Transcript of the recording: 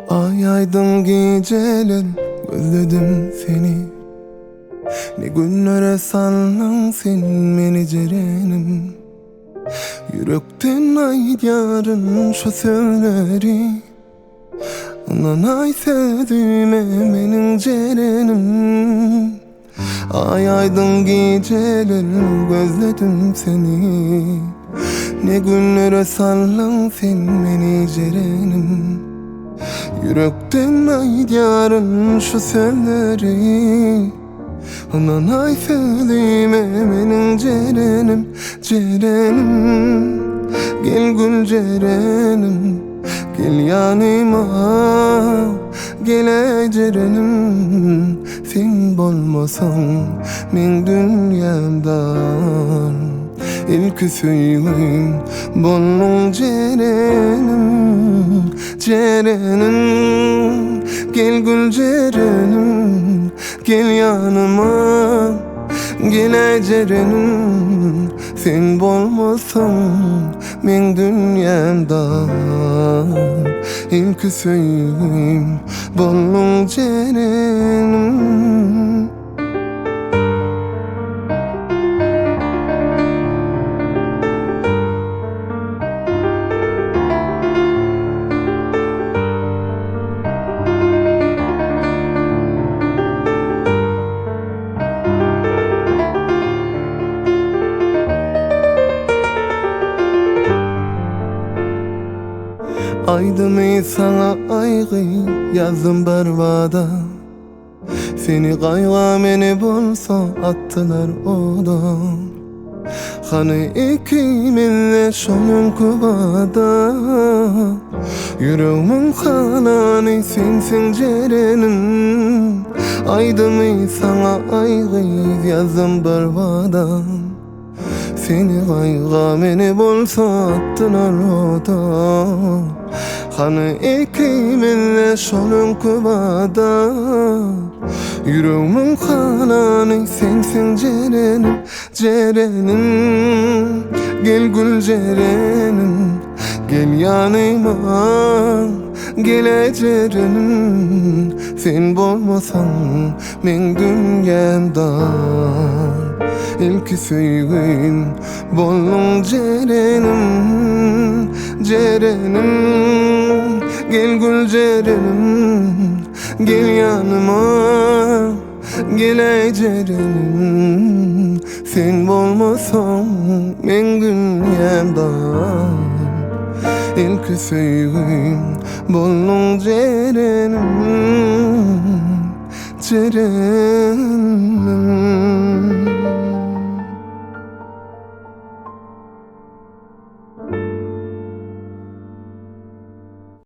Ay aydın geceler özledim seni. Ne günlere sandın sen beni cerenim. Yürekten aydın şu sözleri. Nanay sözüme benim cerenim. Ay aydın geceler özledim seni. Ne günlere sandın sen beni cerenim. Yürekten aydın şu sözleri. Nanay söyleme benim cerenim, cerenim. Gel gül cerenim, gel yanıma. Gel cerenim, sen bolmasan men dünyamdan. İlk suyum bolun cerenim, cerenim. Gel gül cerenim, gel yanıma. Gel cerenim, sen bolmasan men dünyamdan. İlk suyum bolun cerenim. Aydım sana aygı yazdım bervada. Seni kayga meni bolsa attılar odan. Hani ikimizle şonun kubada. Yüreğimin kananı sensin cerenim. Aydım sana aygı yazdım bervada. Seni kayga meni bolsa attılar odan. Hani ikimizle şonun kubada. Yüreğimin kananı sensin cerenim, cerenim. Gel gül cerenim, gel yanıma. Gel cerenim, sen bolmasan men dünyamdan. İlk suyum bolun cerenim, cerenim. Gel gül cerenim, gel yanıma. Gel cerenim, sen bolmasan men dünyamdan. İlk suyum bolun cerenim, cerenim.